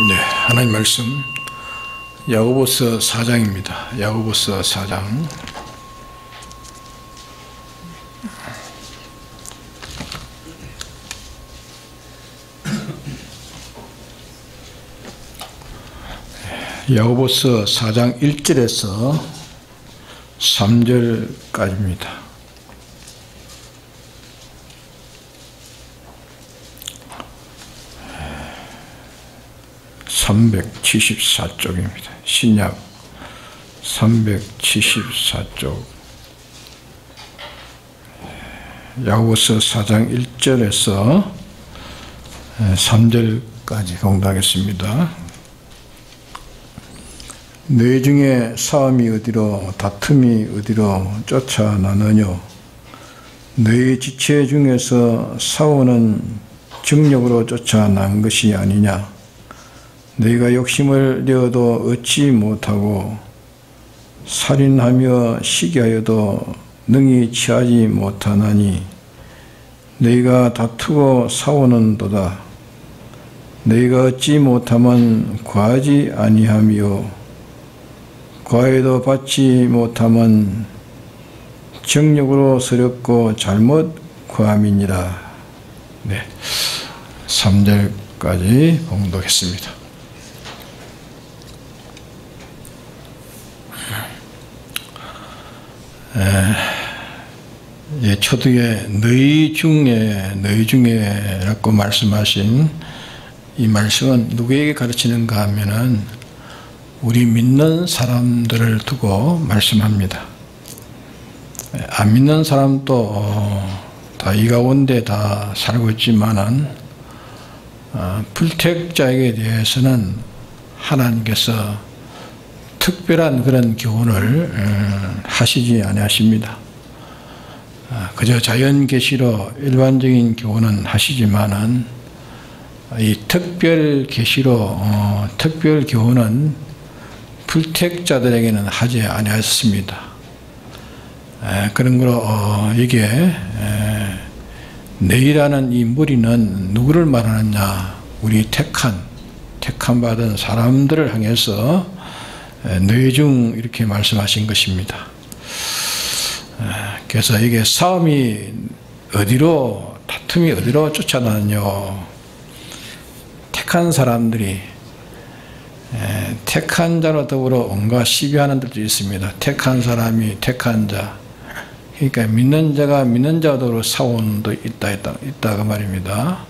네, 하나님 말씀 야고보서 4장입니다. 야고보서 4장. 야고보서 4장 1절에서 3절까지입니다. (374쪽입니다) 신약 374쪽 야고보서 4장 1절에서 3절까지 공부하겠습니다. 너희 중에 싸움이 어디로 다툼이 어디로 쫓아나느뇨? 너희 지체 중에서 싸우는 정력으로 쫓아난 것이 아니냐? 너희가 욕심을 내어도 얻지 못하고 살인하며 시기하여도 능히 취하지 못하나니 너희가 다투고 싸우는도다. 너희가 얻지 못하면 구하지 아니하며 구하여도 받지 못하면 정력으로 서렵고 잘못 구함이니라. 네, 3절까지 봉독했습니다. 초두에 너희 중에 라고 말씀하신 이 말씀은 누구에게 가르치는가 하면은 우리 믿는 사람들을 두고 말씀합니다. 안 믿는 사람도 다 이 가운데 다 살고 있지만은 불택자에게 대해서는 하나님께서 특별한 그런 교훈을 하시지 아니하십니다. 그저 자연 계시로 일반적인 교훈은 하시지만은 이 특별 계시로 특별 교훈은 불택자들에게는 하지 아니하셨습니다. 그런 거로 이게 너희라는 이 무리는 누구를 말하느냐? 우리 택한 받은 사람들을 향해서 너희 중 이렇게 말씀하신 것입니다. 그래서 이게 싸움이 어디로 다툼이 어디로 쫓아나느냐? 택한 사람들이 택한 자로 더불어 온갖 시비하는 들도 있습니다. 택한 사람이 택한 자, 그러니까 믿는 자가 믿는 자와 더불어 싸우는 도 있다 그 말입니다.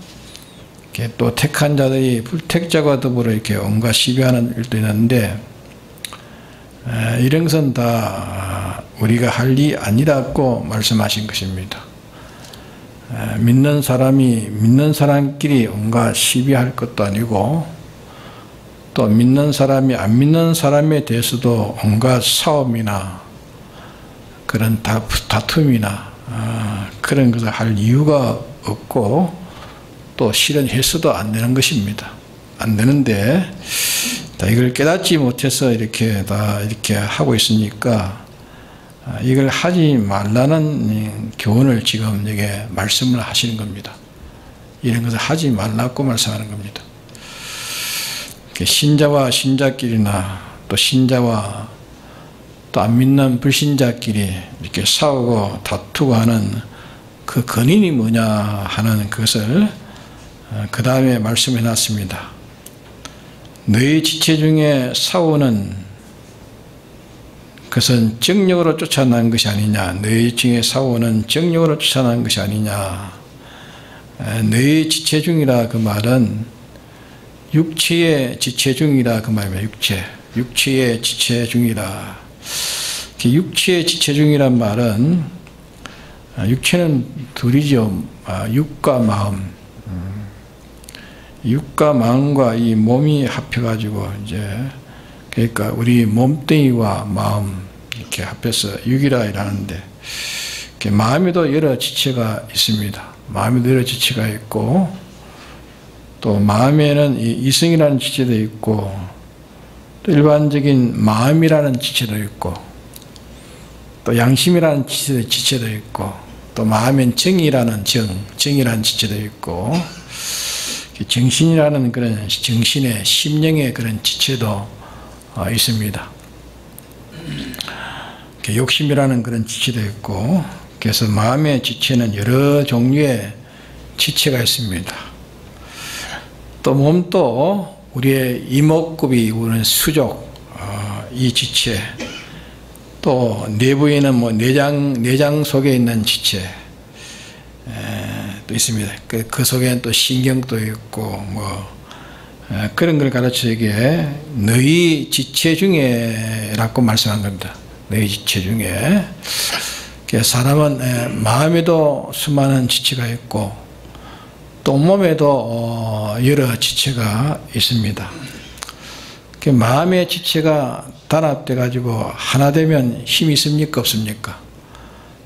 또 택한 자들이 불택자와 더불어 이렇게 온갖 시비하는 일도 있는데 이런 것은 다 우리가 할 일이 아니라고 말씀하신 것입니다. 믿는 사람이 믿는 사람끼리 온갖 시비할 것도 아니고 또 믿는 사람이 안 믿는 사람에 대해서도 온갖 싸움이나 그런 다툼이나 그런 것을 할 이유가 없고 또 실은 해서도 안 되는 것입니다. 안 되는데 이걸 깨닫지 못해서 이렇게 하고 있으니까 이걸 하지 말라는 교훈을 지금 여기에 말씀을 하시는 겁니다. 이런 것을 하지 말라고 말씀하는 겁니다. 신자와 신자끼리나 또 신자와 또 안 믿는 불신자끼리 이렇게 싸우고 다투고 하는 그 근인이 뭐냐 하는 것을 그 다음에 말씀해 놨습니다. 너희 지체 중에 싸우는 것은 정력으로 쫓아난 것이 아니냐? 너희 중에 싸우는 정력으로 쫓아난 것이 아니냐? 너희 지체 중이라 그 말은 육체의 지체 중이라 그 말입니다. 육체의 지체 중이라. 육체의 지체 중이란 말은 육체는 둘이죠. 육과 마음. 육과 마음과 이 몸이 합해가지고 그러니까 우리 몸뚱이와 마음 이렇게 합해서 육이라 이러는데 마음에도 여러 지체가 있습니다. 마음에도 여러 지체가 있고 또 마음에는 이성이라는 지체도 있고 또 일반적인 마음이라는 지체도 있고 또 양심이라는 지체도 있고 또 마음엔 정이라는 지체도 있고 정신이라는 그런 정신의 심령의 그런 지체도 있습니다. 욕심이라는 그런 지체도 있고, 그래서 마음의 지체는 여러 종류의 지체가 있습니다. 또 몸도 우리의 이목구비, 우리는 수족, 이 지체, 또 내부에는 뭐 내장 속에 있는 지체 또 있습니다. 그 속에는 또 신경도 있고 뭐 그런 걸 가르치기에 너희 지체 중에라고 말씀한 겁니다. 너희 지체 중에. 사람은 마음에도 수많은 지체가 있고 또 몸에도 여러 지체가 있습니다. 마음의 지체가 단합돼 가지고 하나 되면 힘이 있습니까 없습니까?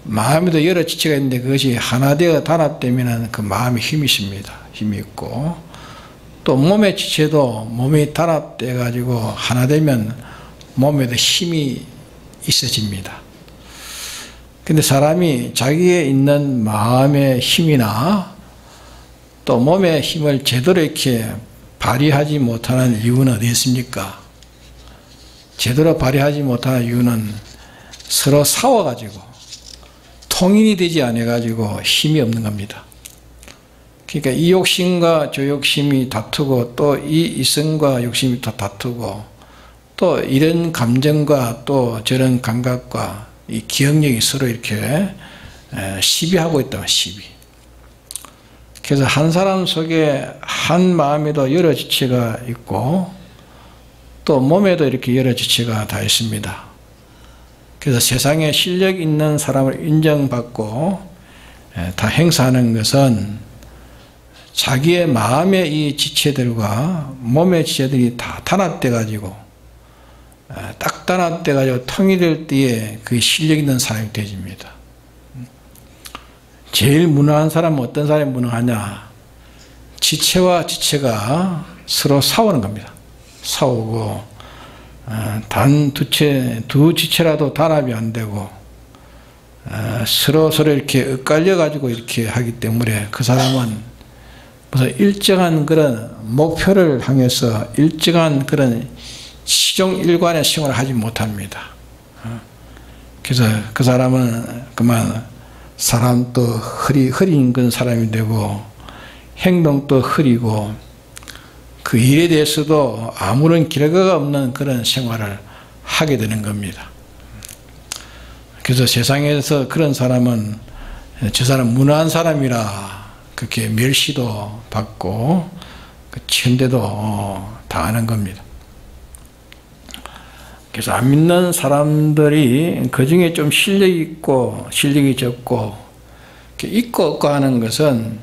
마음에도 여러 지체가 있는데 그것이 하나 되어 단합되면 그 마음에 힘이 있습니다. 힘이 있고 또 몸의 지체도 몸이 단합돼 가지고 하나 되면 몸에도 힘이 있어집니다. 근데 사람이 자기에 있는 마음의 힘이나 또 몸의 힘을 제대로 이렇게 발휘하지 못하는 이유는 어디 있습니까? 제대로 발휘하지 못하는 이유는 서로 싸워가지고 통일이 되지 않아가지고 힘이 없는 겁니다. 그러니까 이 욕심과 저 욕심이 다투고 또 이 이성과 욕심이 또 다투고 또 이런 감정과 또 저런 감각과 이 기억력이 서로 이렇게 시비하고 있다. 시비. 그래서 한 사람 속에 한 마음에도 여러 지체가 있고 또 몸에도 이렇게 여러 지체가 다 있습니다. 그래서 세상에 실력 있는 사람을 인정받고 다 행사하는 것은 자기의 마음의 이 지체들과 몸의 지체들이 다 단합돼 가지고 딱 단합돼 가지고 통일될 때에 그 실력 있는 사람이 되집니다. 제일 무능한 사람은 어떤 사람이 무능하냐? 지체와 지체가 서로 싸우는 겁니다. 싸우고 단 두 지체라도 단합이 안 되고 서로 이렇게 엇갈려 가지고 이렇게 하기 때문에 그 사람은 무슨 일정한 그런 목표를 향해서 일정한 그런 시종일관의 생활을 하지 못합니다. 그래서 그 사람은 그만 사람도 흐린 그런 사람이 되고 행동도 흐리고 그 일에 대해서도 아무런 결과가 없는 그런 생활을 하게 되는 겁니다. 그래서 세상에서 그런 사람은 저 사람 무능한 사람이라 그렇게 멸시도 받고 천대도 당하는 겁니다. 그래서 안 믿는 사람들이 그 중에 좀 실력이 있고 실력이 적고 있고 없고 하는 것은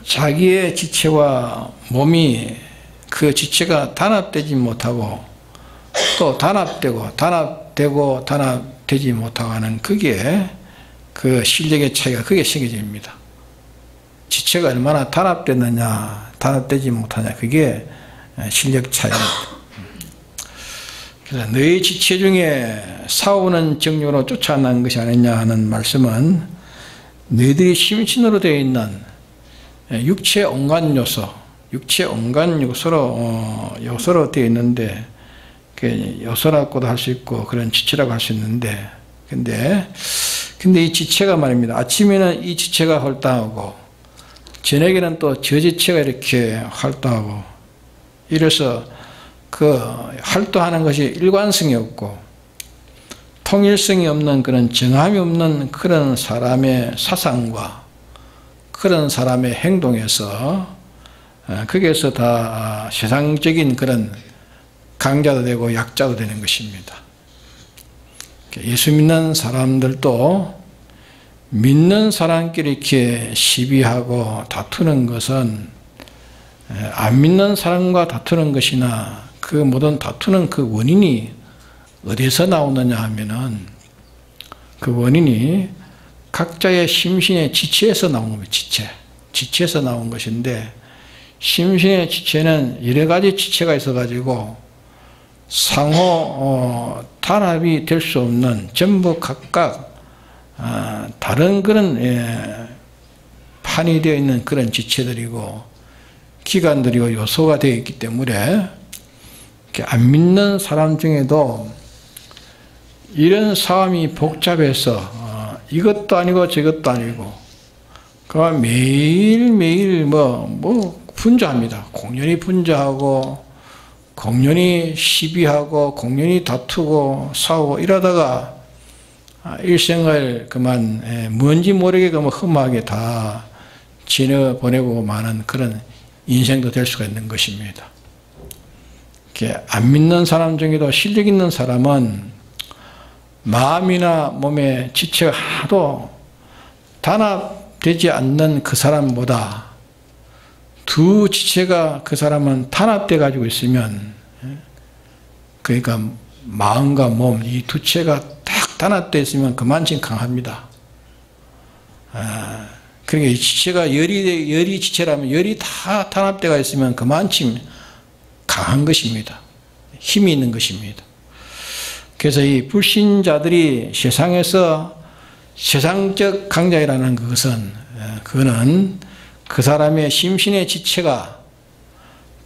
자기의 지체와 몸이 그 지체가 단합되지 못하고 또 단합되지 못하고 하는 그게 그 실력의 차이가 그게 생겨집니다. 지체가 얼마나 단합됐느냐 단합되지 못하냐 그게 실력 차이입니다. 그래서 너희 지체 중에 싸우는 정욕으로 쫓아난 것이 아니냐 하는 말씀은 너희들이 심신으로 되어 있는 육체 온갖 요소로 되어 있는데 요소라고도 할 수 있고 그런 지체라고 할 수 있는데 근데 이 지체가 말입니다. 아침에는 이 지체가 활동하고 저녁에는 또 저 지체가 이렇게 활동하고 이래서 그 활동하는 것이 일관성이 없고 통일성이 없는 그런 정함이 없는 그런 사람의 사상과 그런 사람의 행동에서 거기에서 다 세상적인 그런 강자도 되고 약자도 되는 것입니다. 예수 믿는 사람들도 믿는 사람끼리 이렇게 시비하고 다투는 것은 안 믿는 사람과 다투는 것이나 그 모든 다투는 그 원인이 어디서 나오느냐 하면은 그 원인이 각자의 심신의 지체에서 나온 겁니다. 지체에서 나온 것인데 심신의 지체는 여러 가지 지체가 있어 가지고 상호 단합이 될 수 없는 전부 각각 다른 그런 판이 되어 있는 그런 지체들이고 기관들이고 요소가 되어 있기 때문에 안 믿는 사람 중에도 이런 싸움이 복잡해서 이것도 아니고 저것도 아니고 그만 매일매일 분주합니다. 공연히 분주하고 공연히 시비하고 공연히 다투고 싸우고 이러다가 일생을 그만 뭔지 모르게 그만 험하게 다 지내보내고 마는 그런 인생도 될 수가 있는 것입니다. 안 믿는 사람 중에도 실력 있는 사람은 마음이나 몸의 지체가 하나도 단합되지 않는 그 사람보다 두 지체가 그 사람은 단합돼 가지고 있으면, 그러니까 마음과 몸 이 두 지체가 딱 단합돼 있으면 그만큼 강합니다. 그러니까 이 지체가 열이 지체라면 열이 다 단합되어 있으면 그만큼 강한 것입니다. 힘이 있는 것입니다. 그래서 이 불신자들이 세상에서 세상적 강자라는 것은 그거는 그 사람의 심신의 지체가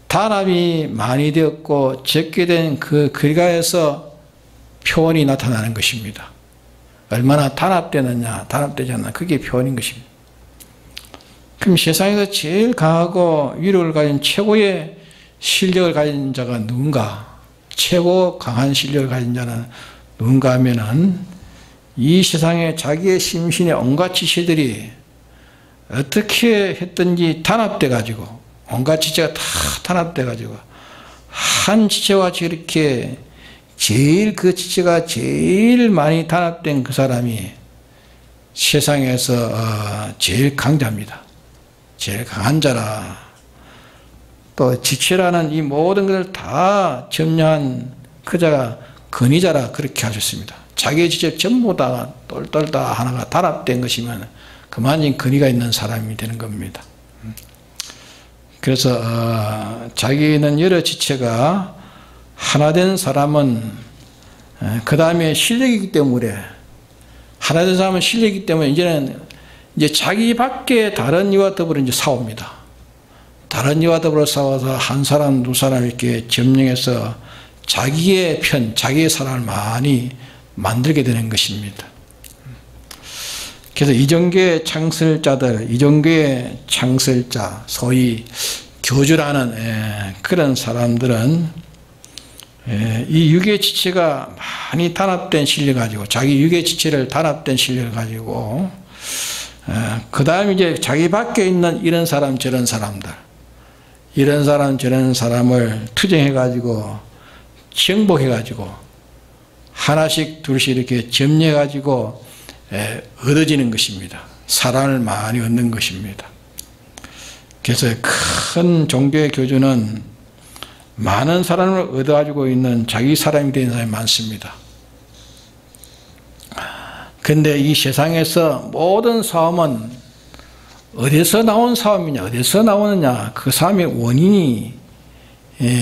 단합이 많이 되었고 적게 된 그 결과에서 표현이 나타나는 것입니다. 얼마나 단합되느냐 단합되지 않나 그게 표현인 것입니다. 그럼 세상에서 제일 강하고 위력을 가진 최고의 실력을 가진 자가 누군가, 최고 강한 실력을 가진 자는 누군가 하면은 이 세상에 자기의 심신의 온갖 지체들이 어떻게 했든지 단합돼 가지고 온갖 지체가 다 단합돼 가지고 한 지체와 저렇게 제일 그 지체가 제일 많이 단합된 그 사람이 세상에서 제일 강자입니다. 제일 강한 자라. 또 지체라는 이 모든 것을 다 점령한 그 자가 근위자라 그렇게 하셨습니다. 자기의 지체 전부 다 똘똘 다 하나가 단합된 것이면 그만큼 근위가 있는 사람이 되는 겁니다. 그래서 자기는 여러 지체가 하나 된 사람은 그 다음에 실력이기 때문에 하나 된 사람은 실력이기 때문에 이제 자기 밖에 다른 이와 더불어 이제 싸웁니다. 다른 이와 더불어 싸워서 한 사람 두 사람 이렇게 점령해서 자기의 편, 자기의 사람을 많이 만들게 되는 것입니다. 그래서 이종교의 창설자들, 이종교의 창설자, 소위 교주라는 그런 사람들은 이 육의 지체가 많이 단합된 실력 가지고 자기 육의 지체를 단합된 실력을 가지고 그 다음에 이제 자기 밖에 있는 이런 사람 저런 사람들 이런 사람 저런 사람을 투쟁해 가지고 정복해 가지고 하나씩 둘씩 이렇게 점령해 가지고 얻어지는 것입니다. 사랑을 많이 얻는 것입니다. 그래서 큰 종교의 교주는 많은 사람을 얻어가지고 있는 자기 사람이 된 사람이 많습니다. 그런데 이 세상에서 모든 싸움은 어디서 나온 싸움이냐, 어디서 나오느냐, 그 싸움의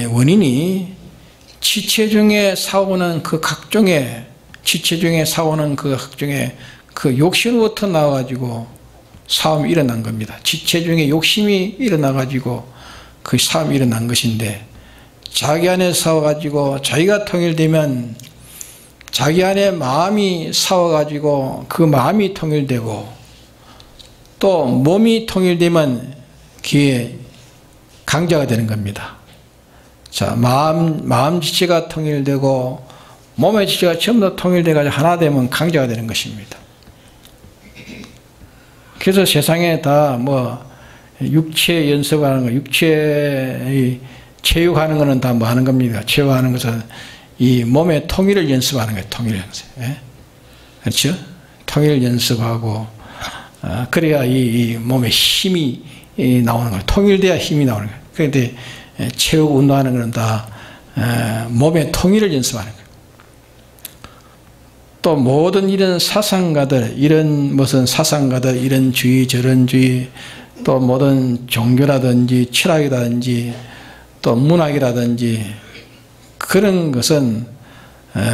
원인이 지체 중에 싸우는 그 각종의 지체 중에 싸우는 그 각종의 그 욕심부터 나와가지고 싸움이 일어난 겁니다. 지체 중에 욕심이 일어나가지고 그 싸움이 일어난 것인데 자기 안에 싸워가지고 자기가 통일되면 자기 안에 마음이 싸워가지고 그 마음이 통일되고 또 몸이 통일되면 그게 강자가 되는 겁니다. 자, 마음 지체가 통일되고 몸의 지체가 전부 다 통일돼가지고 하나 되면 강자가 되는 것입니다. 그래서 세상에 다 육체 연습하는 거, 육체 체육하는 거는 다 뭐 하는 겁니다. 체육하는 것은 이 몸의 통일을 연습하는 거예요. 통일 연습. 그렇죠? 통일 연습하고, 그래야 이 몸에 힘이 나오는 거예요. 통일돼야 힘이 나오는 거예요. 그런데 체육 운동하는 거는 다 몸의 통일을 연습하는 거예요. 또 모든 이런 사상가들, 이런 무슨 사상가들, 이런 주의, 저런 주의, 또 모든 종교라든지 철학이라든지 또 문학이라든지 그런 것은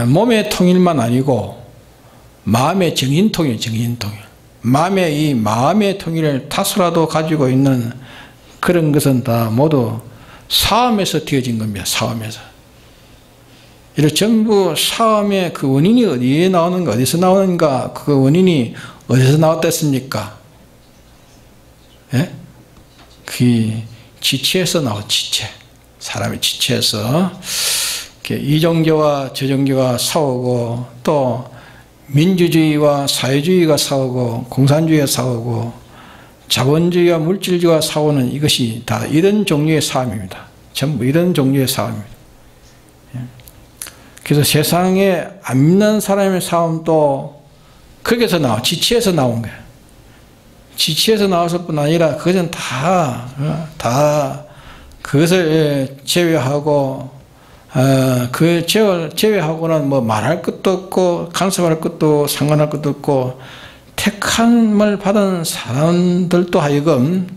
몸의 통일만 아니고 마음의 정인통일, 정인통일. 마음의 통일을 다소라도 가지고 있는 그런 것은 다 모두 싸움에서 되어진 겁니다. 싸움에서. 이렇게 전부 싸움의 그 원인이 어디에 나오는가, 어디서 나오는가, 그 원인이 어디서 나왔댔습니까? 예? 그 지체에서 나온 지체. 사람의 지체에서 이 종교와 저 종교가 싸우고, 또 민주주의와 사회주의가 싸우고, 공산주의가 싸우고, 자본주의와 물질주의가 싸우는 이것이 다 이런 종류의 싸움입니다. 전부 이런 종류의 싸움입니다. 그래서 세상에 안 믿는 사람의 싸움도 거기서 나와, 지체에서 나온 거예요. 지체에서 나왔을 뿐 아니라 그것은 다 그것을 제외하고, 그 제외하고는 뭐 말할 것도 없고, 간섭할 것도 상관할 것도 없고, 택함을 받은 사람들도 하여금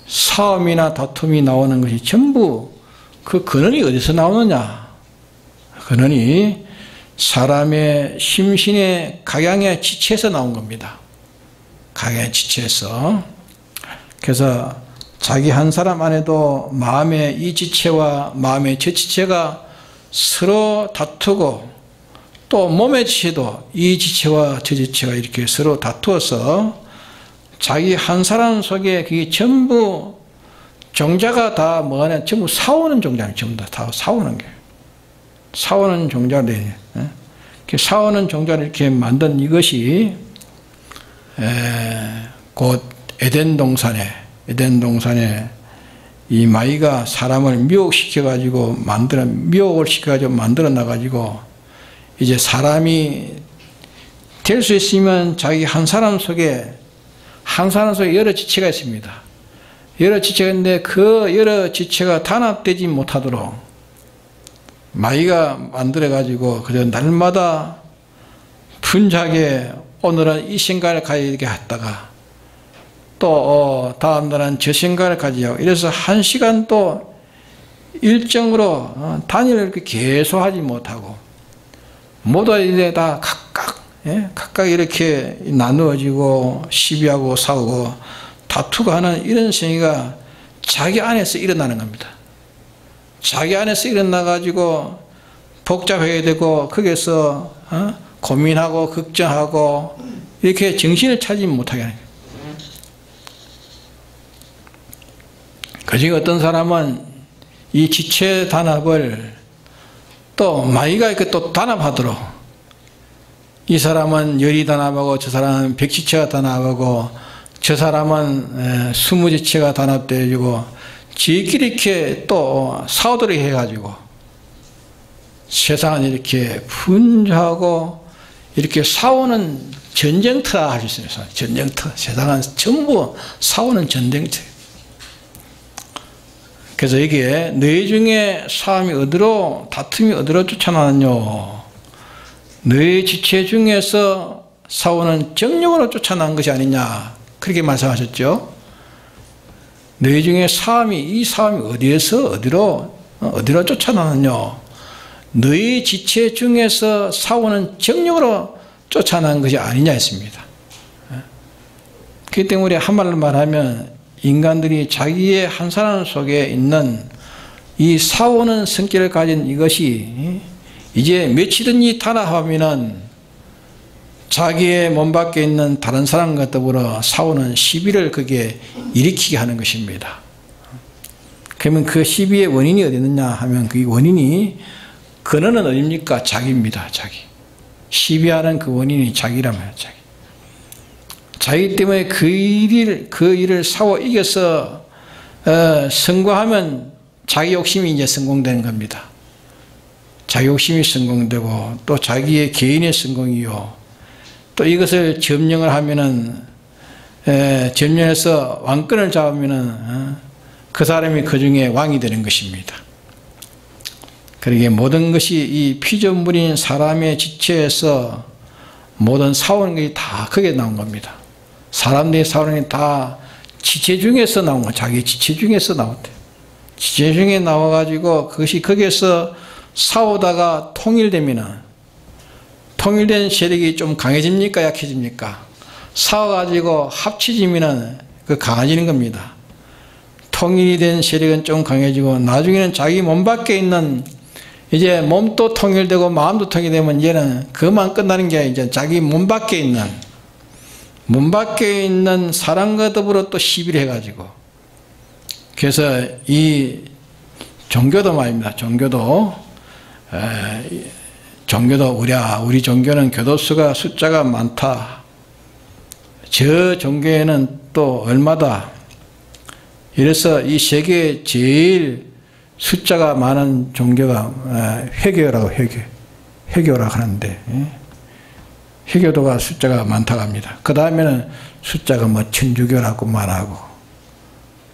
싸움이나 다툼이 나오는 것이 전부 그 근원이 어디서 나오느냐? 근원이 사람의 심신의 각양의 지체에서 나온 겁니다. 각양의 지체에서. 그래서 자기 한 사람 안에도 마음의 이 지체와 마음의 저 지체가 서로 다투고, 또 몸의 지체도 이 지체와 저 지체가 이렇게 서로 다투어서 자기 한 사람 속에 그게 전부 종자가 다 뭐냐, 전부 싸우는 종자입니다. 전부 다 싸우는 게. 싸우는 종자를, 싸우는 종자를 이렇게 만든 이것이 곧 에덴 동산에 이 마귀가 사람을 미혹시켜가지고 미혹을 시켜가지고 만들어 놔가지고, 이제 사람이 될 수 있으면 자기 한 사람 속에 여러 지체가 있습니다. 여러 지체가 있는데 그 여러 지체가 단합되지 못하도록 마귀가 만들어가지고 그저 날마다 분주하게 오늘은 이 생각을 가지게 했다가 또 다음 날은 저 생각을 가지고, 이래서 한 시간 또 일정으로 단위를 이렇게 계속하지 못하고 모두 이제 다 각각 이렇게 나누어지고 시비하고 싸우고 다투고 하는 이런 생이가 자기 안에서 일어나는 겁니다. 자기 안에서 일어나가지고 복잡하게 되고, 거기서 고민하고 걱정하고 이렇게 정신을 차리지 못하게 하는 거예요. 그중에 어떤 사람은 이 지체 단합을 또 마귀가 이렇게 또 단합하도록, 이 사람은 열이 단합하고 저 사람은 백지체가 단합하고 저 사람은 스무지체가 단합되어지고 지끼리 이렇게 또 싸우도록 해가지고 세상은 이렇게 분주하고 이렇게 싸우는 전쟁터라 할 수 있어요. 전쟁터. 세상은 전부 싸우는 전쟁터. 그래서 이게 너희 중에 싸움이 어디로, 다툼이 어디로 쫓아나느뇨? 너희 지체 중에서 싸우는 정욕으로 쫓아난 것이 아니냐? 그렇게 말씀하셨죠? 너희 중에 이 싸움이 어디에서 어디로 쫓아나느뇨? 너희 지체 중에서 싸우는 정욕으로 쫓아난 것이 아니냐 했습니다. 그렇기 때문에 한말로 말하면 인간들이 자기의 한 사람 속에 있는 이 싸우는 성격을 가진 이것이 이제 며칠든지 단합하면은 자기의 몸 밖에 있는 다른 사람과 더불어 싸우는 시비를 그게 일으키게 하는 것입니다. 그러면 그 시비의 원인이 어디 있느냐 하면 그 원인이, 근원은 어디입니까? 자기입니다. 자기. 시비하는 그 원인이 자기라면 자기. 자기 때문에 그 일을 싸워 이겨서 성공하면 자기 욕심이 이제 성공되는 겁니다. 자기 욕심이 성공되고 또 자기의 개인의 성공이요. 또 이것을 점령을 하면은 점령해서 왕권을 잡으면은 그 사람이 그 중에 왕이 되는 것입니다. 그러기에 모든 것이 이 피조물인 사람의 지체에서 모든 싸우는 것이 다 거기에 나온 겁니다. 사람들이 싸우는 게 다 지체 중에서 나온 거예요. 자기 지체 중에서 나왔대요. 지체 중에 나와가지고 그것이 거기에서 싸우다가 통일되면은, 통일된 세력이 좀 강해집니까? 약해집니까? 싸워가지고 합쳐지면은 그 강해지는 겁니다. 통일이 된 세력은 좀 강해지고 나중에는 자기 몸 밖에 있는 이제 몸도 통일되고 마음도 통일되면 이제는 그만 끝나는 게 이제 자기 몸 밖에 있는 사람과 더불어 또 시비를 해가지고 그래서 이 종교도 말입니다. 종교도 우리 종교는 교도수가 숫자가 많다. 저 종교에는 또 얼마다. 이래서 이 세계에 제일 숫자가 많은 종교가 회교라고 회교라고 하는데 회교도가 숫자가 많다고 합니다. 그 다음에는 숫자가 뭐 천주교라고 말하고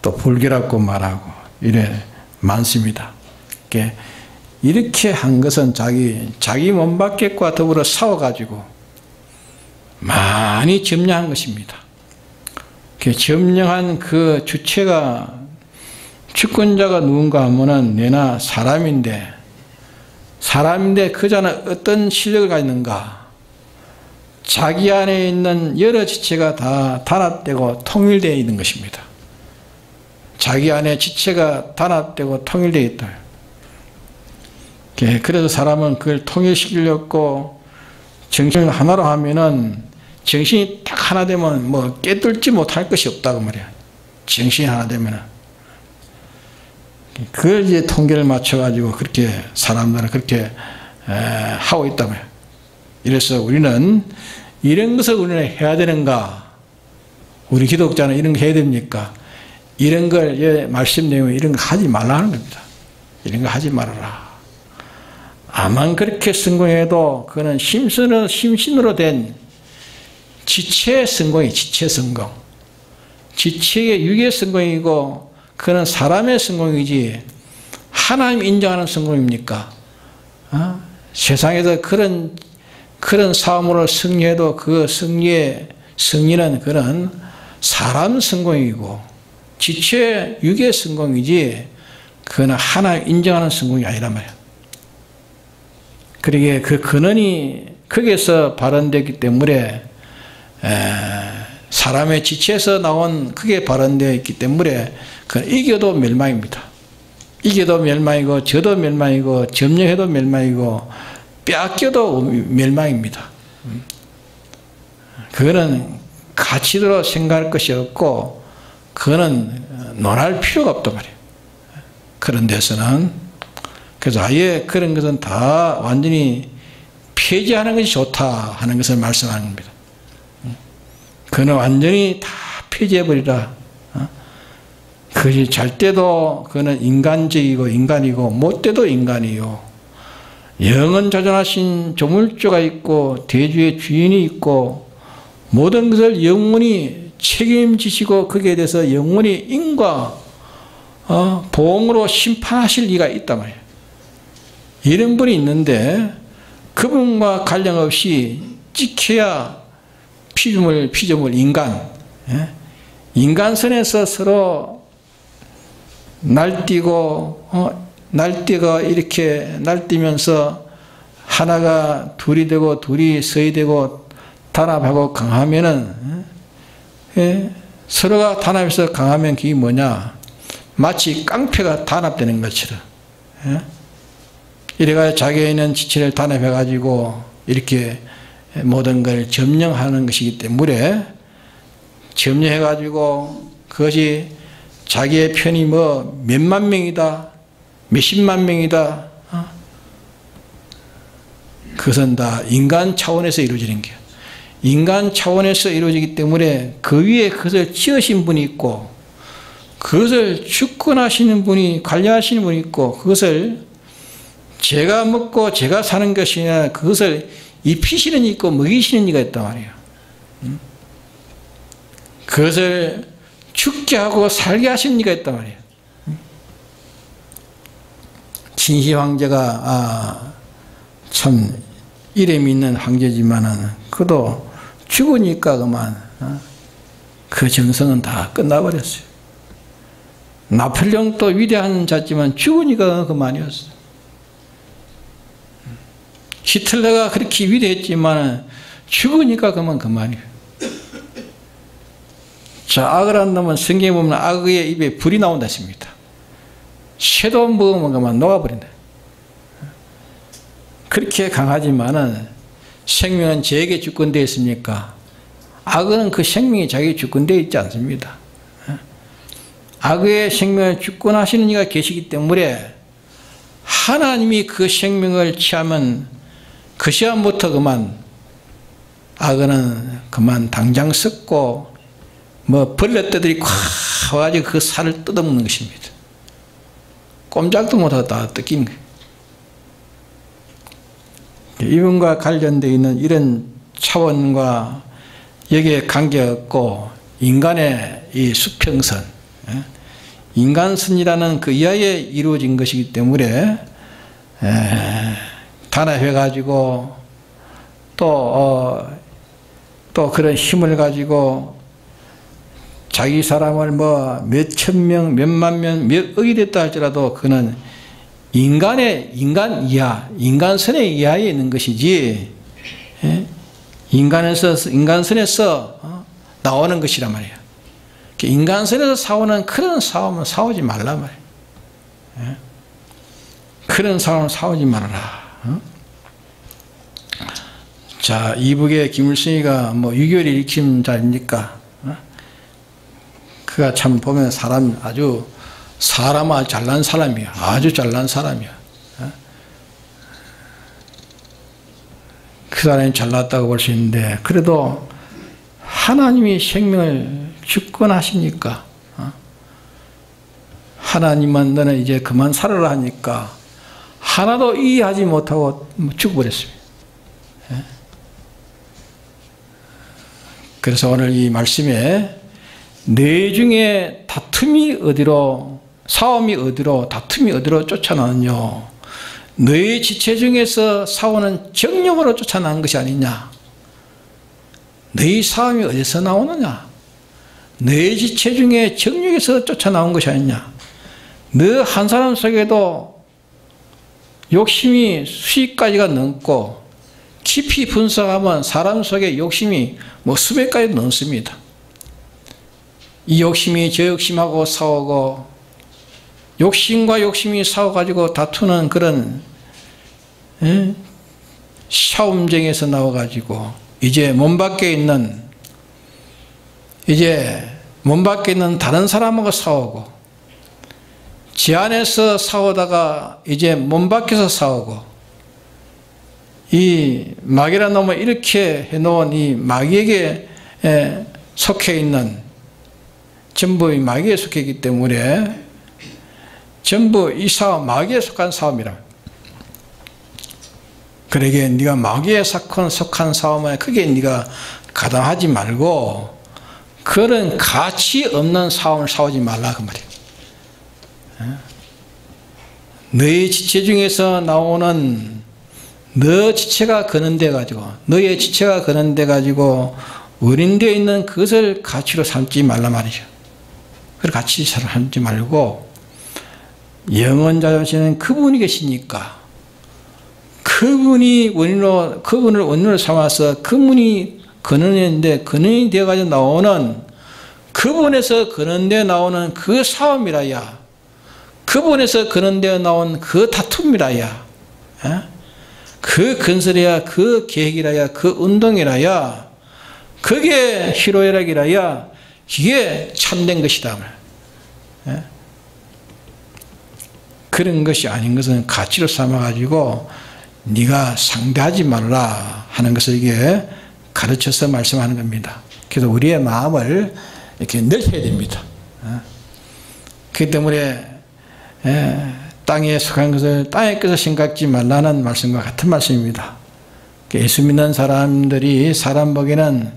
또 불교라고 말하고 이래 많습니다. 이렇게 한 것은 자기 몸 밖과 더불어 싸워가지고 많이 점령한 것입니다. 점령한 그 주체가 주권자가 누군가 하면은 내나 사람인데 그 자는 어떤 실력을 가졌는가? 자기 안에 있는 여러 지체가 다 단합되고 통일되어 있는 것입니다. 자기 안에 지체가 단합되고 통일되어 있다. 그래서 사람은 그걸 통일시키려고 정신을 하나로 하면은 정신이 딱 하나 되면 뭐 깨뚫지 못할 것이 없다고 말이야. 정신이 하나 되면은. 그걸 이제 통계를 맞춰가지고 그렇게 사람들은 그렇게 하고 있단 말이야. 이래서 우리는 이런 것을 우리는 해야 되는가? 우리 기독자는 이런 거 해야 됩니까? 이런 걸 말씀 내용에 이런 거 하지 말라는 겁니다. 이런 거 하지 말아라. 아만 그렇게 성공해도 그거는 심신으로 된 지체의 성공이 지체 성공. 지체의 육의 성공이고 그는 사람의 성공이지 하나님 인정하는 성공입니까? 세상에서 그런 싸움으로 승리해도 그 승리는 그는 사람 성공이고 지체 육의 성공이지 그는 하나님 인정하는 성공이 아니란 말이야. 그러기에 그 근원이 거기에서 발현되기 때문에 사람의 지체에서 나온 그게 발현되어 있기 때문에 그건 이겨도 멸망입니다. 이겨도 멸망이고 져도 멸망이고 점령해도 멸망이고 빼앗겨도 멸망입니다. 그거는 가치로 생각할 것이 없고 그거는 논할 필요가 없단 말이에요. 그런 데서는. 그래서 아예 그런 것은 다 완전히 폐지하는 것이 좋다 하는 것을 말씀하는 겁니다. 그는 완전히 다 폐지해버리라. 그것이 잘 때도 그는 인간적이고 인간이고 못 때도 인간이요. 영원 자존하신 조물주가 있고 대주의 주인이 있고 모든 것을 영원히 책임지시고 거기에 대해서 영원히 인과 보응으로 심판하실 이가 있단 말이에요. 이런 분이 있는데 그분과 관련 없이 찍혀야 피조물 인간, 인간선에서 서로 날뛰가 이렇게 날뛰면서 하나가 둘이 되고 둘이 서이 되고 단합하고 강하면은 서로가 단합해서 강하면 그게 뭐냐? 마치 깡패가 단합되는 것처럼 이래가 자기에 있는 지체를 단합해가지고 이렇게 모든 걸 점령하는 것이기 때문에 점령해가지고 그것이 자기의 편이 뭐 몇만 명이다 몇십만 명이다 그것은 다 인간 차원에서 이루어지는 거예요. 인간 차원에서 이루어지기 때문에 그 위에 그것을 지으신 분이 있고 그것을 주권하시는 분이 관리하시는 분이 있고 그것을 제가 먹고 제가 사는 것이 아니라 그것을 입히시는 이 있고 먹이시는 이가 있단 말이에요. 그것을 죽게 하고 살게 하시는 이가 있단 말이에요. 진시 황제가 참 이름 있는 황제지만은 그도 죽으니까 그만 그 정성은 다 끝나버렸어요. 나폴레옹도 위대한 자지만 죽으니까 그만이었어요. 히틀러가 그렇게 위대했지만 죽으니까 그만이에요. 자, 악을 놈은 성경에 보면 악의 입에 불이 나온다 했습니다. 쇠도 먹으면 그만 녹아버린다. 그렇게 강하지만은 생명은 저에게 주권되어 있습니까? 악은 그 생명이 자기에게 주권되어 있지 않습니다. 악의 생명을 주권하시는 이가 계시기 때문에 하나님이 그 생명을 취하면 그 시간부터 그만 악은 그만 당장 썩고 뭐 벌레떼들이 콱 와가지고 그 살을 뜯어먹는 것입니다. 꼼짝도 못하고 다 뜯기는 거예요. 이분과 관련되어 있는 이런 차원과 여기에 관계없고 인간의 이 수평선, 인간선이라는 그 이하에 이루어진 것이기 때문에 단합해가지고 또 그런 힘을 가지고 자기 사람을 뭐 몇천 명, 몇만 명, 몇 억이 됐다 할지라도 그는 인간 이하, 인간선의 이하에 있는 것이지, 인간선에서 나오는 것이란 말이에요. 인간선에서 싸우는 그런 싸움은 싸우지 말란 말이에요. 그런 싸움은 싸우지 말아라. 자, 이북의 김일성이가 뭐 6.25를 일으킨 자입니까? 그가 참 보면 아주 잘난 사람이야. 아주 잘난 사람이야. 그 사람이 잘났다고 볼 수 있는데, 그래도 하나님이 생명을 주권하시니까, 하나님은 너는 이제 그만 살아라 하니까, 하나도 이해하지 못하고 죽어버렸습니다. 그래서 오늘 이 말씀에 뇌 중에 다툼이 어디로, 싸움이 어디로, 다툼이 어디로 쫓아나느냐, 너의 지체 중에서 싸우는 정욕으로 쫓아나는 것이 아니냐, 너의 싸움이 어디서 나오느냐, 너의 지체 중에 정욕에서 쫓아나온 것이 아니냐, 너 한 사람 속에도 욕심이 수십 가지가 넘고 깊이 분석하면 사람 속에 욕심이 뭐 수백 가지 넘습니다. 이 욕심이 저 욕심하고 싸우고, 욕심과 욕심이 싸워가지고 다투는 그런 싸움쟁에서 나와가지고 이제 몸 밖에 있는 다른 사람하고 싸우고, 지 안에서 싸우다가 이제 몸 밖에서 싸우고, 이 마귀라는 놈을 이렇게 해놓은 이 마귀에게 속해 있는, 전부 이 마귀에 속해 있기 때문에 전부 이 싸움, 마귀에 속한 싸움이라. 그러게 네가 마귀에 속한 싸움에 크게 네가 가담하지 말고 그런 가치 없는 싸움을 싸우지 말라 그 말이에요. 너의 지체 중에서 나오는 너 지체가 근원돼 가지고, 너의 지체가 근원돼 가지고 원인되어 있는 그것을 가치로 삼지 말라 말이죠. 그걸 가치 삼지 말고 영원 자존시는 그분이 계시니까 그분을 원인으로 삼아서 그분이 근원인데, 근원이 되어 가지고 나오는, 그분에서 근원되어 나오는 그 싸움이라야, 그분에서 근원되어 나온 그 다툼이라야, 그 건설이야, 그 계획이라야, 그 운동이라야, 그게 희로애락이라야, 이게 참된 것이다. 그런 것이 아닌 것은 가치로 삼아가지고 네가 상대하지 말라 하는 것을 이게 가르쳐서 말씀하는 겁니다. 그래서 우리의 마음을 이렇게 넓혀야 됩니다. 그렇기 때문에 땅에 속한 것을 땅에 것을 생각지 말라는 말씀과 같은 말씀입니다. 예수 믿는 사람들이 사람 보기에는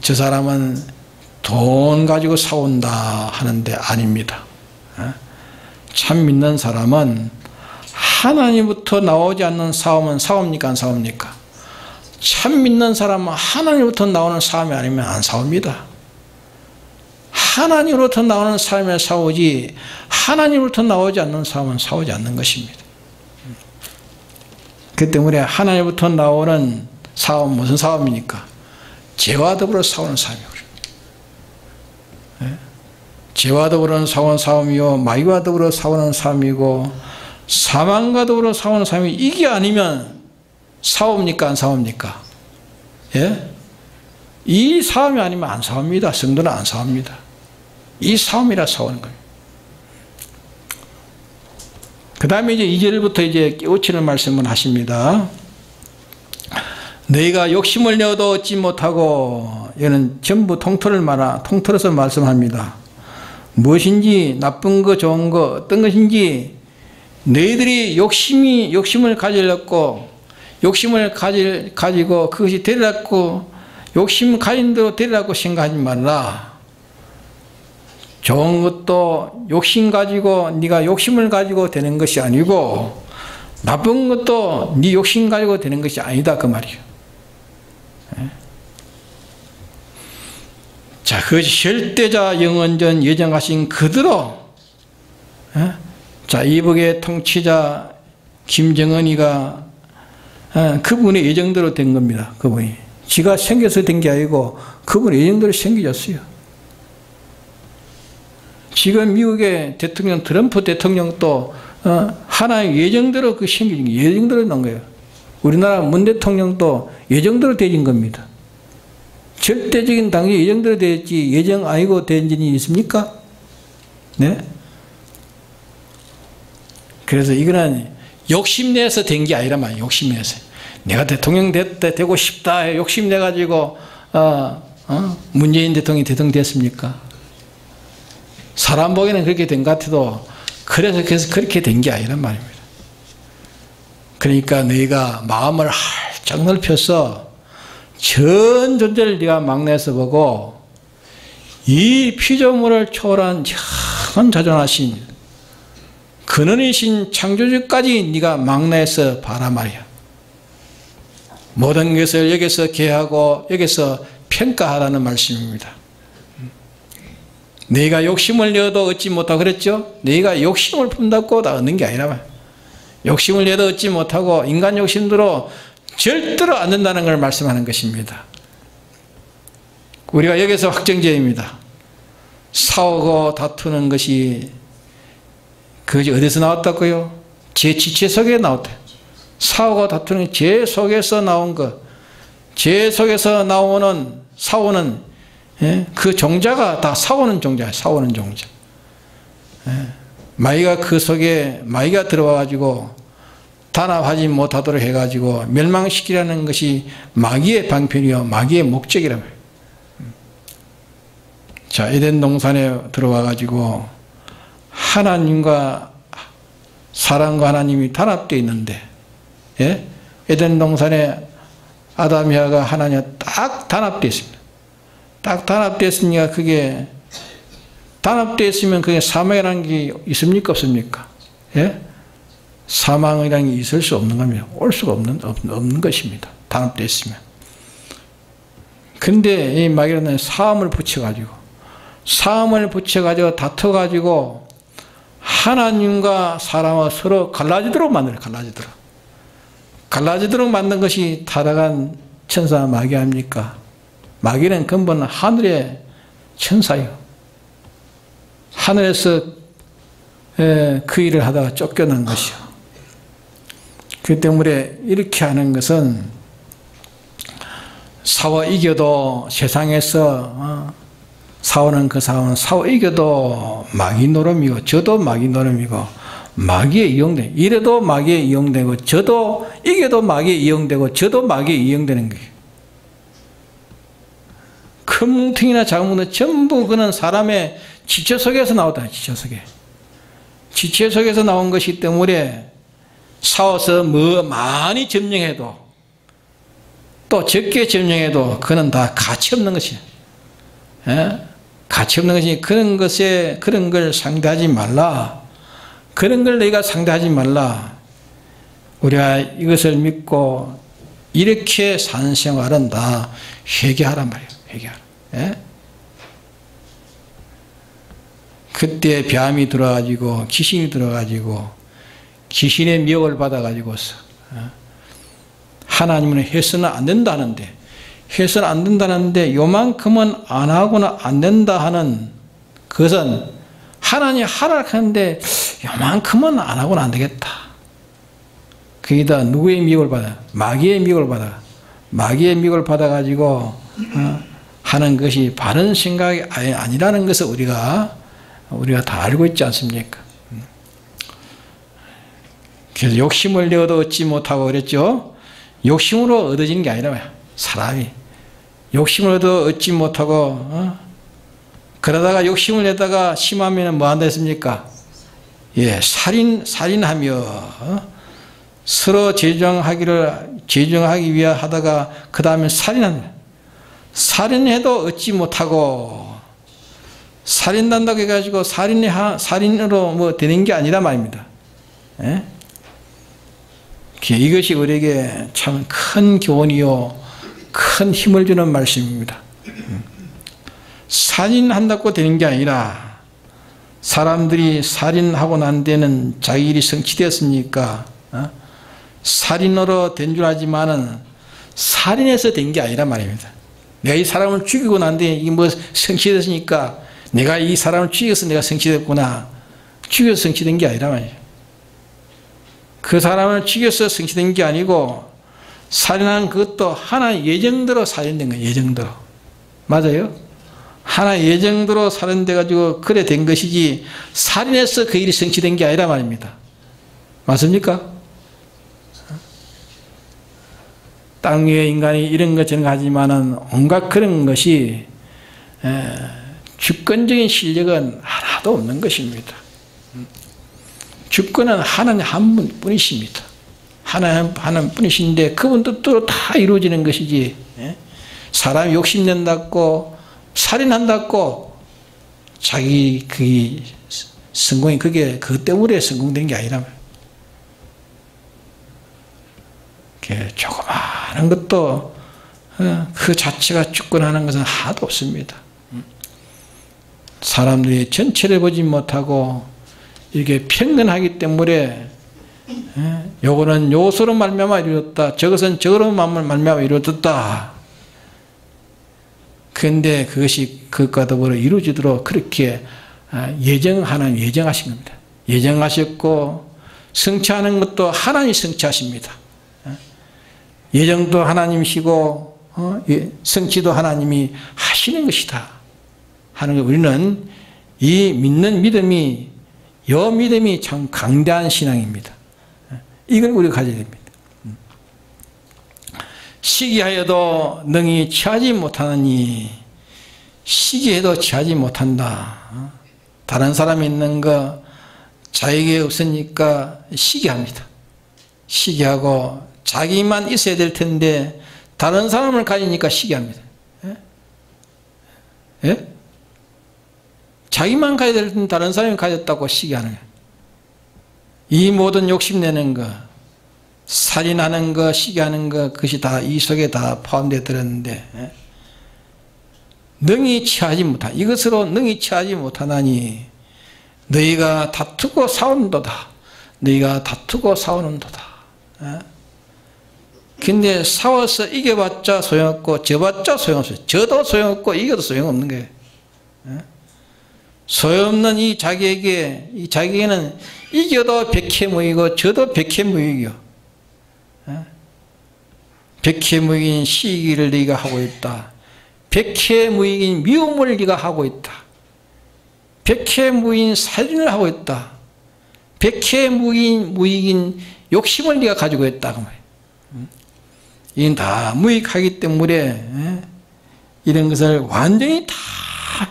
저 사람은 돈 가지고 싸운다 하는데 아닙니다. 참 믿는 사람은 하나님부터 나오지 않는 싸움은 싸웁니까 안 싸웁니까? 참 믿는 사람은 하나님부터 나오는 싸움이 아니면 안 싸웁니다. 하나님으로부터 나오는 싸움에 싸우지, 하나님으로부터 나오지 않는 싸움은 싸우지 않는 것입니다. 그렇기 때문에 하나님부터 나오는 싸움, 무슨 싸움입니까? 죄와 더불어 싸우는 싸움이에요. 죄와 더불어 싸우는 싸움이요 마귀와 더불어 싸우는 싸움이고 사망과 더불어 싸우는 싸움이 이게 아니면 싸웁니까 안 싸웁니까? 예? 이 싸움이 아니면 안 싸웁니다. 성도는 안 싸웁니다. 이 싸움이라 싸우는 거예요. 그 다음에 이제 2절부터 이제 깨우치는 말씀을 하십니다. 너희가 욕심을 내어도 얻지 못하고, 이는 전부 통틀어서 말씀합니다. 무엇인지 나쁜 거 좋은 거 어떤 것인지 너희들이 욕심을 가지려고 욕심을 가지고 그것이 되리라고 욕심 가진 대로 되리라고 생각하지 말라. 좋은 것도 욕심 가지고 네가 욕심을 가지고 되는 것이 아니고 나쁜 것도 네 욕심 가지고 되는 것이 아니다 그 말이에요. 자, 그것이 절대자 영원전 예정하신 그대로 자, 이북의 통치자 김정은이가 그분의 예정대로 된 겁니다. 그분이 지가 생겨서 된 게 아니고 그분의 예정대로 생겨졌어요. 지금 미국의 대통령 트럼프 대통령도 하나의 예정대로 그 생긴 게 예정대로 난 거예요. 우리나라 문 대통령도 예정대로 되진 겁니다. 절대적인 당이 예정대로 됐지 예정 아니고 된 일이 있습니까? 네? 그래서 이거는 욕심내서 된 게 아니란 말이에요. 욕심내서. 내가 대통령 되고 싶다 욕심내가지고 문재인 대통령이 대통령 됐습니까? 사람 보기에는 그렇게 된 것 같아도 그래서 그렇게 된 게 아니란 말입니다. 그러니까 너희가 마음을 활짝 넓혀서 전 존재를 네가 막내에서 보고 이 피조물을 초월한 전자전하신 근원이신 창조주까지 네가 막내에서 봐라 말이야. 모든 것을 여기서 계하고 여기서 평가하라는 말씀입니다. 너희가 욕심을 내어도 얻지 못하고 그랬죠? 너희가 욕심을 품다고 다 얻는 게 아니라 말이야. 욕심을 내도 얻지 못하고 인간 욕심대로 절대로 안 된다는 걸 말씀하는 것입니다. 우리가 여기서 확정지어입니다. 싸우고 다투는 것이 그것이 어디서 나왔다고요? 제 지체 속에 나왔다. 싸우고 다투는 죄 속에서 나온 것, 죄 속에서 나오는 싸우는 그 종자가 다 싸우는 종자예요. 싸우는 종자. 마귀가 그 속에 마귀가 들어와 가지고 단합하지 못하도록 해가지고 멸망시키라는 것이 마귀의 방편이요 마귀의 목적이라고 해요. 자, 에덴 동산에 들어와 가지고 하나님과 사람과 하나님이 단합되어 있는데, 예? 에덴 동산에 아담이 하가 하나님과 딱 단합되어 있습니다. 딱 단합되어 있으니까 그게 단합되어 있으면 그게 사망이라는 게 있습니까 없습니까? 예? 사망이라는 게 있을 수 없는 겁니다. 올 수가 없는 것입니다. 단합되어 있으면. 근데 이 마귀는 싸움을 붙여가지고 다퉈가지고 하나님과 사람과 서로 갈라지도록 만들어요. 갈라지도록 만든 것이 타락한 천사 마귀 아닙니까? 마귀는 근본 하늘의 천사예요. 하늘에서 그 일을 하다가 쫓겨난 것이요. 그 때문에 이렇게 하는 것은 싸워 이겨도 세상에서 싸우는 그 싸움은 싸워 이겨도 마귀 노름이고 저도 마귀 노름이고 마귀에 이용돼. 이래도 마귀에 이용되고 저도 이겨도 마귀에 이용되고 저도 마귀에 이용되는 거예요. 큰 뭉텅이나 작은 뭉텅이 전부 그는 사람의 지체 속에서 나왔다. 지체 속에서 나온 것이기 때문에 싸워서 많이 점령해도 또 적게 점령해도 그는 다 가치 없는 것이에요. 가치 없는 것이 그런 걸 상대하지 말라. 그런 걸 너희가 상대하지 말라. 우리가 이것을 믿고 이렇게 사는 생활은 다 회개하란 말이에요. 회개하라. 예? 그때 뱀이 들어가지고 귀신이 들어가지고 귀신의 미혹을 받아가지고서 하나님은 해서는 안 된다는데 해서는 안 된다는데 요만큼은 안 하고는 안 된다 하는 그것은 하나님 하라 하는데 요만큼은 안 하고는 안 되겠다. 거기다 누구의 미혹을 받아? 마귀의 미혹을 받아. 마귀의 미혹을 받아가지고 하는 것이 바른 생각이 아니라는 것을 우리가 다 알고 있지 않습니까? 그래서 욕심을 내어도 얻지 못하고 그랬죠. 욕심으로 얻어지는 게 아니라 사람이 욕심을 얻지 못하고 그러다가 욕심을 내다가 심하면 뭐 한다 했습니까? 예, 살인하며 서로 제정하기 위해 하다가 그 다음에 살인합니다. 살인해도 얻지 못하고 살인한다고 해가지고 살인으로 뭐 되는 게 아니라 말입니다. 예? 이것이 우리에게 참 큰 교훈이요 큰 힘을 주는 말씀입니다. 살인한다고 되는 게 아니라 사람들이 살인하고 난 데는 자기 일이 성취되었으니까 살인으로 된 줄 알지만은 살인해서 된 게 아니란 말입니다. 내가 이 사람을 죽이고 난 뒤에 이게 뭐 성취됐으니까 내가 이 사람을 죽여서 내가 성취됐구나. 죽여서 성취된 게 아니란 말이에요. 그 사람을 죽여서 성취된 게 아니고 살인한 그것도 하나의 예정대로 살인된 거예요. 예정대로. 맞아요? 하나의 예정대로 살인돼 가지고 그래 된 것이지 살인해서 그 일이 성취된 게 아니란 말입니다. 맞습니까? 땅 위에 인간이 이런 것 저런 거 하지만은 온갖 그런 것이 주권적인 실력은 하나도 없는 것입니다. 주권은 하나님 한 분뿐이십니다. 하나님 뿐이신데 그분 뜻대로 다 이루어지는 것이지 사람이 욕심낸다고 살인한다고 자기 그 성공이 그게 그것 때문에 성공된 게 아니라 조그마한 것도 그 자체가 주권하는 것은 하나도 없습니다. 사람들이 전체를 보지 못하고 이게 편견하기 때문에 요거는 요소로 말미암아 이루어졌다. 저것은 저거로 말미암아 이루어졌다. 그런데 그것이 그것과 더불어 이루어지도록 그렇게 하나님 예정하신 겁니다. 예정하셨고 성취하는 것도 하나님이 성취하십니다. 예정도 하나님이시고 성취도 하나님이 하시는 것이다 하는 거. 우리는 이 믿는 믿음이 참 강대한 신앙입니다. 이걸 우리가 가져야 됩니다. 시기하여도 능히 취하지 못하느니 시기해도 취하지 못한다. 다른 사람이 있는 거 자에게 없으니까 시기합니다. 시기하고 자기만 있어야 될 텐데 다른 사람을 가지니까 시기합니다. 예? 자기만 가져야 될 텐데 다른 사람이 가졌다고 시기하는 거예요. 이 모든 욕심내는 거, 살인하는 거, 시기하는 거, 그것이 다 이 속에 다 포함되어 들었는데 능히 취하지 못한 이것으로 능히 취하지 못하나니 너희가 다투고 싸운도다. 너희가 다투고 싸우는도다. 근데 싸워서 이겨봤자 소용없고 져봤자 소용없어요. 져도 소용없고 이겨도 소용없는 거예요. 소용없는 이 자기에게는 이겨도 백해무익이고 져도 백해무익이요. 백해무익인 시기를 네가 하고 있다. 백해무익인 미움을 네가 하고 있다. 백해무익인 살인을 하고 있다. 백해무익인 욕심을 네가 가지고 있다. 그 말이에요. 이건 다 무익하기 때문에 이런 것을 완전히 다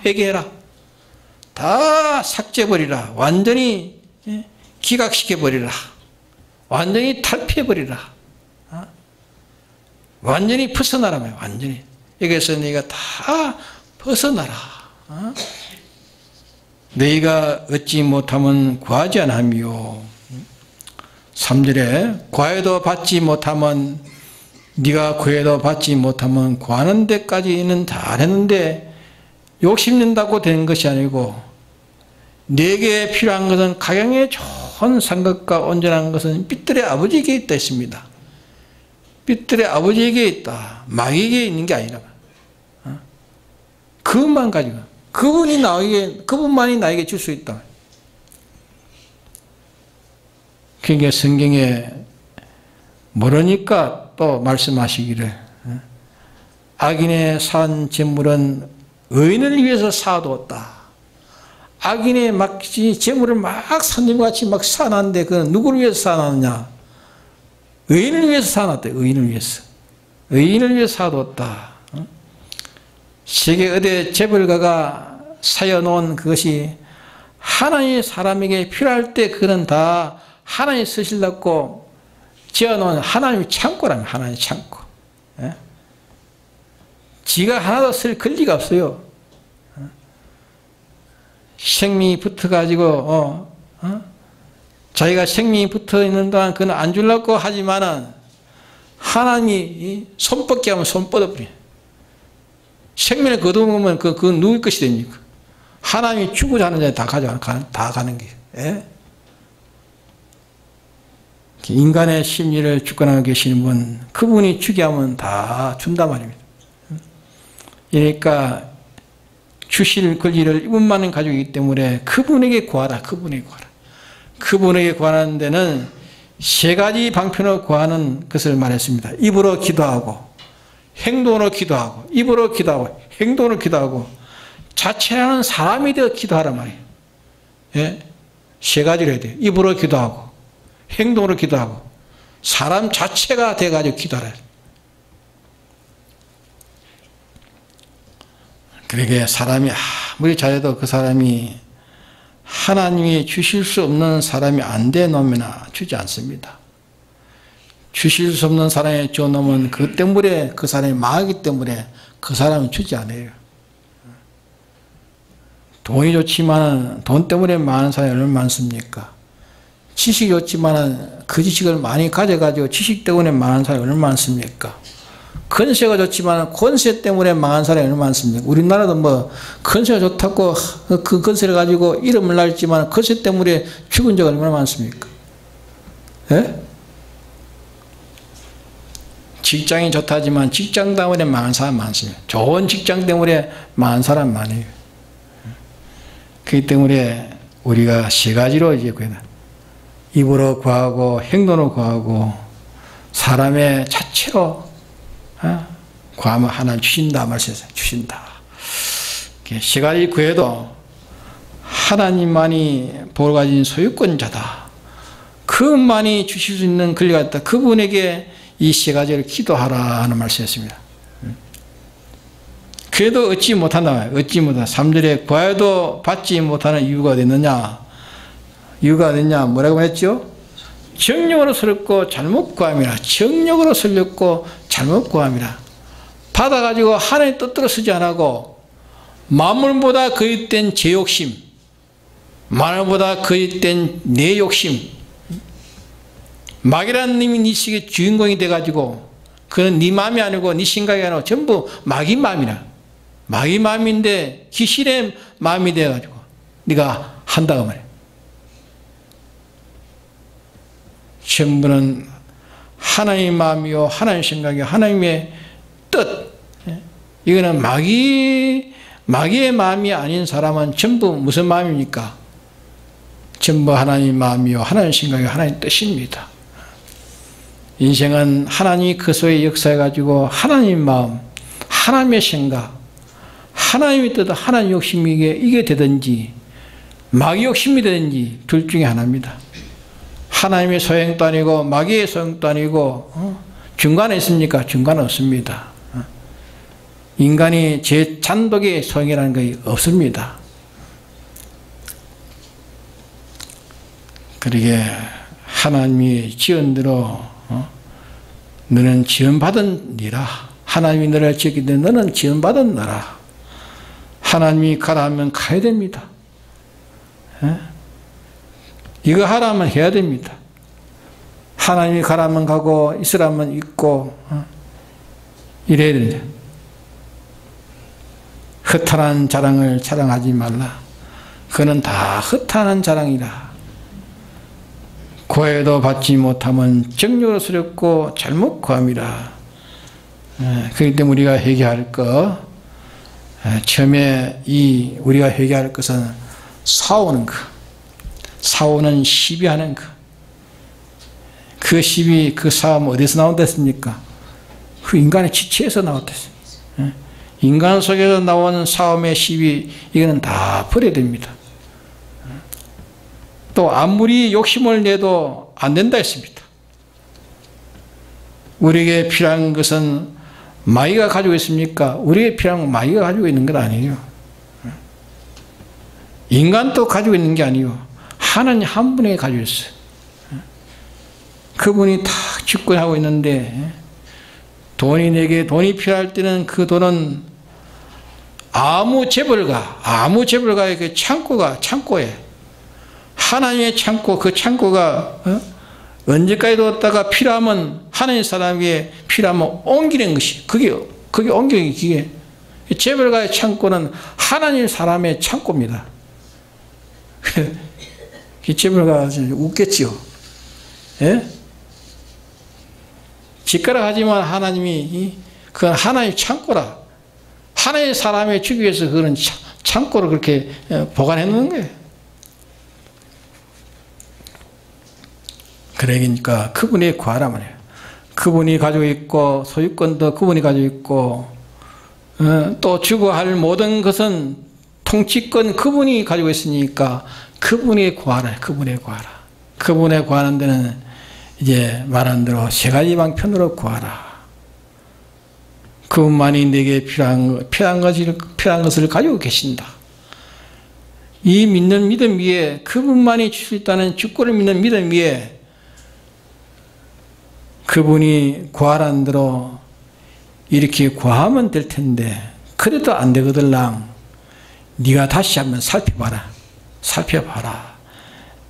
회개해라. 다 삭제해버리라. 완전히 기각시켜버리라. 완전히 탈피해버리라. 완전히 벗어나라. 완전히. 여기서 너희가 다 벗어나라. 너희가 얻지 못하면 구하지 않으며 3절에 구하여도 받지 못하면 네가 구해도 받지 못하면 구하는 데까지는 다 했는데 욕심낸다고 되는 것이 아니고 내게 필요한 것은 가경에 좋은 상급과 온전한 것은 삐뚤의 아버지에게 있다 했습니다. 삐뚤의 아버지에게 있다. 마귀에게 있는 게 아니라 그것만 가지고 그분만이 나에게 줄 수 있다. 그러니까 성경에 모르니까 또 말씀하시기를 악인의 산 재물은 의인을 위해서 쌓아두었다. 악인의 재물을 막 산짐같이 막 쌓아놨는데 그건 누구를 위해서 쌓아놨느냐? 의인을 위해서 쌓아놨다. 의인을 위해서. 의인을 위해서 쌓아두었다. 세계 의대 재벌가가 사여놓은 그것이 하나님의 사람에게 필요할 때 그는 다 하나님이 쓰시려고 지어놓은 하나님의 창고라면 하나님의 창고. 예? 지가 하나도 쓸 권리가 없어요. 생명이 붙어가지고 자기가 생명이 붙어있는 동안 그는 안 주려고 하지만은 하나님이 손뻗기 하면 손 뻗어버려. 생명을 거두면 그 누굴 것이 됩니까? 하나님이 주고자 하는 자에 다 가는 게. 예? 인간의 심리를 주권하고 계시는 분, 그분이 주게 하면 다 준단 말입니다. 그러니까 주실 권리를 이분만은 가지고 있기 때문에 그분에게 구하라. 그분에게 구하라. 그분에게 구하는 데는 세 가지 방편으로 구하는 것을 말했습니다. 입으로 기도하고, 행동으로 기도하고, 입으로 기도하고, 행동으로 기도하고, 자체라는 사람이 되어 기도하란 말이에요. 예? 세 가지를 해야 돼요. 입으로 기도하고, 행동으로 기도하고, 사람 자체가 돼가지고 기도하라. 그러게 사람이 아무리 잘해도 그 사람이 하나님이 주실 수 없는 사람이 안 돼 놓으면 주지 않습니다. 주실 수 없는 사람이 줘 놓으면 그 때문에 그 사람이 망하기 때문에 그 사람은 주지 않아요. 돈이 좋지만 돈 때문에 망하는 사람이 얼마나 많습니까? 지식이 좋지만 그 지식을 많이 가져가지고 지식 때문에 망하는 사람이 얼마나 많습니까? 권세가 좋지만 권세 때문에 망한 사람이 얼마나 많습니까? 우리나라도 뭐 권세가 좋다고 그 권세를 가지고 이름을 날지만 권세 때문에 죽은 적이 얼마나 많습니까? 예? 직장이 좋다지만 직장 때문에 망한 사람 많습니다. 좋은 직장 때문에 망한 사람 많아요. 그렇기 때문에 우리가 세 가지로 이제 입으로 구하고 행동으로 구하고 사람의 자체로 구하면 하나님 주신다 말씀했어요. 주신다. 세 가지 구해도 하나님만이 복을 가진 소유권자다. 그분만이 주실 수 있는 권리가 있다. 그분에게 이 세 가지를 기도하라 하는 말씀이었습니다. 그래도 얻지 못한다. 얻지 못한다. 3절에 구하여도 받지 못하는 이유가 됐느냐? 이유가 됐냐? 뭐라고 했죠? 정력으로 설렸고 잘못 구함이라. 정력으로 설렸고 잘못 구함이라. 받아가지고 하나님 뜻대로 쓰지 않고 만물보다 거짓된 제 욕심, 만물보다 거짓된 내 욕심, 마귀라는 놈이 네 식의 주인공이 돼가지고 그는 네 마음이 아니고 네 생각이 아니고 전부 마귀 마음이라. 마귀 마음인데 귀신의 마음이 돼가지고 네가 한다고 말이야. 전부는 하나님의 마음이요 하나님의 생각이요 하나님의 뜻. 이거는 마귀의 마음이 아닌 사람은 전부 무슨 마음입니까? 전부 하나님의 마음이요 하나님의 생각이요 하나님의 뜻입니다. 인생은 하나님이 그 속에 역사해가지고 하나님의 마음, 하나님의 생각, 하나님의 뜻, 하나님의 욕심이 이게 되든지 마귀 욕심이 되든지 둘 중에 하나입니다. 하나님의 소행도 아니고 마귀의 소행도 아니고 중간에 있습니까? 중간에 없습니다. 인간이 제 잔독의 소행이라는 것이 없습니다. 그러게 하나님이 지은대로 너는 지원받은 니라. 하나님이 너를 지었기 때문에 너는 지원받은 너라. 하나님이 가라 하면 가야 됩니다. 이거 하라면 해야 됩니다. 하나님이 가라면 가고 있으라면 있고 이래야 됩니다. 허탄한 자랑을 자랑하지 말라. 그는 다 허탄한 자랑이라. 구해도 받지 못하면 정욕으로 쓰렸고 잘못 구함이라. 그렇기 때문에 우리가 회개할 거 처음에 우리가 회개할 것은 싸우는 것, 싸우는 시비하는 것. 그 시비, 그 싸움 어디서 나온다 했습니까? 그 인간의 지체에서 나왔다 했습니다. 인간 속에서 나오는 싸움의 시비, 이거는 다 버려야 됩니다. 또 아무리 욕심을 내도 안 된다 했습니다. 우리에게 필요한 것은 마귀가 가지고 있습니까? 우리에게 필요한 건 마귀가 가지고 있는 건 아니에요. 인간도 가지고 있는 게 아니에요. 하나님 한 분이 가지고 있어요. 그분이 다 집권하고 있는데, 돈이 필요할 때는 그 돈은 아무 재벌가의 그 창고에 하나님의 창고, 그 창고가 언제까지도 없다가 필요하면 하나님 사람에게 필요하면 옮기는 것이 그게 옮기는 게 재벌가의 창고는 하나님 사람의 창고입니다. 재벌가 웃겠지요. 예? 짓가라 하지만 하나님이 그건 하나님의 창고라. 하나의 사람을 주기 위해서 그런 창고를 그렇게 보관해 놓는 거예요. 그러니까 그분이 구하라 말이에요. 그분이 가지고 있고 소유권도 그분이 가지고 있고 또 주고 할 모든 것은 통치권 그분이 가지고 있으니까 그분이 구하라. 그분이 구하라. 그분의 구하는 데는 이제 말한 대로 세 가지 방편으로 구하라. 그분만이 내게 필요한 것을 가지고 계신다. 이 믿는 믿음 위에 그분만이 줄 수 있다는 주권을 믿는 믿음 위에 그분이 구하라는 대로 이렇게 구하면 될 텐데 그래도 안 되거들랑 네가 다시 한번 살펴봐라.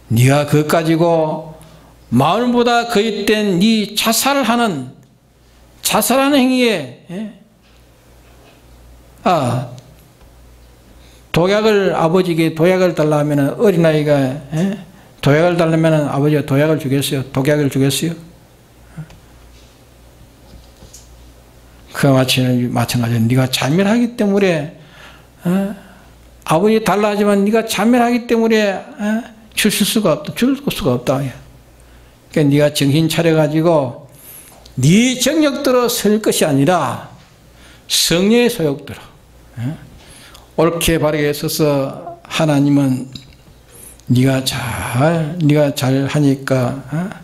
네가 그것 가지고 마음보다 거짓된 네 자살하는 행위에 아버지에게 도약을 달라 하면 어린아이가 도약을 달라면 아버지가 도약을 주겠어요? 독약을 주겠어요? 그와 마찬가지로 네가 자멸하기 때문에 아버지 달라 하지만 네가 자멸하기 때문에 줄 수가 없다. 그러니까 네가 정신 차려가지고 네 정력대로 설 것이 아니라 성령의 소욕대로 옳게 바르게 서서 하나님은 네가 잘 하니까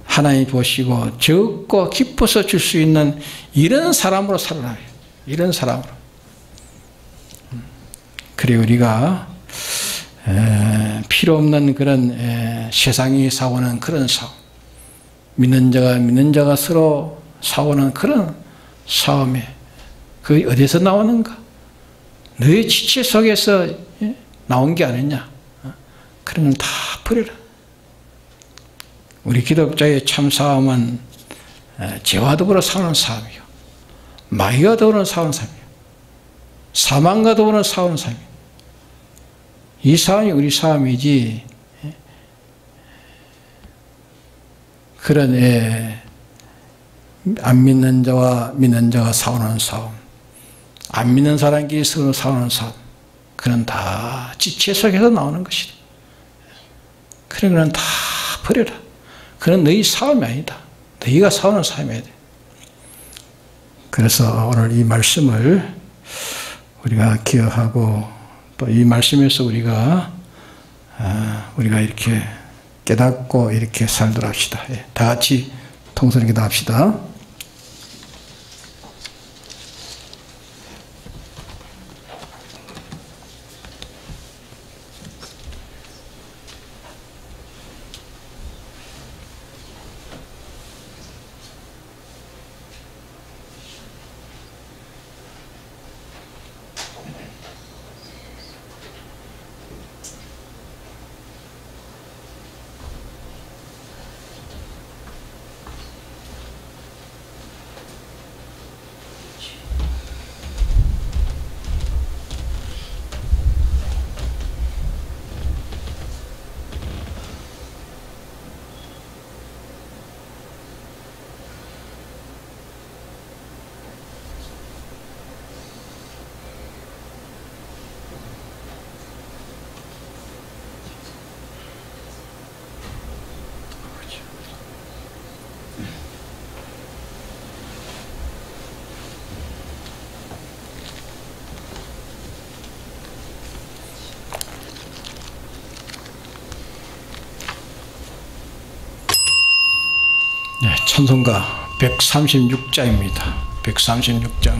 하나님 보시고 적고 기뻐서 줄 수 있는 이런 사람으로 살아라. 이런 사람으로. 그래 우리가 필요 없는 그런 세상이 싸우는 그런 싸움, 믿는 자가 서로 싸우는 그런 싸움에 그게 어디서 나오는가? 너의 지체 속에서 나온 게 아니냐? 그런 건 다 버려라. 우리 기독자의 참 싸움은 죄와 더불어 싸우는 싸움이요, 마귀와 더불어 싸우는 싸움이요, 사망과 더불어 싸우는 싸움이요. 이 싸움이 우리 싸움이지 그런 안 믿는 자와 믿는 자가 싸우는 싸움, 안 믿는 사람끼리 서로 싸우는 싸움, 그건 다 지체 속에서 나오는 것이다. 그런 거는 다 버려라. 그건 너희 싸움이 아니다. 너희가 싸우는 싸움이 아니다. 그래서 오늘 이 말씀을 우리가 기억하고 또 이 말씀에서 우리가 이렇게 깨닫고 이렇게 살도록 합시다. 다 같이 통성에 기도합시다. 네, 찬송가 136장입니다. 136장.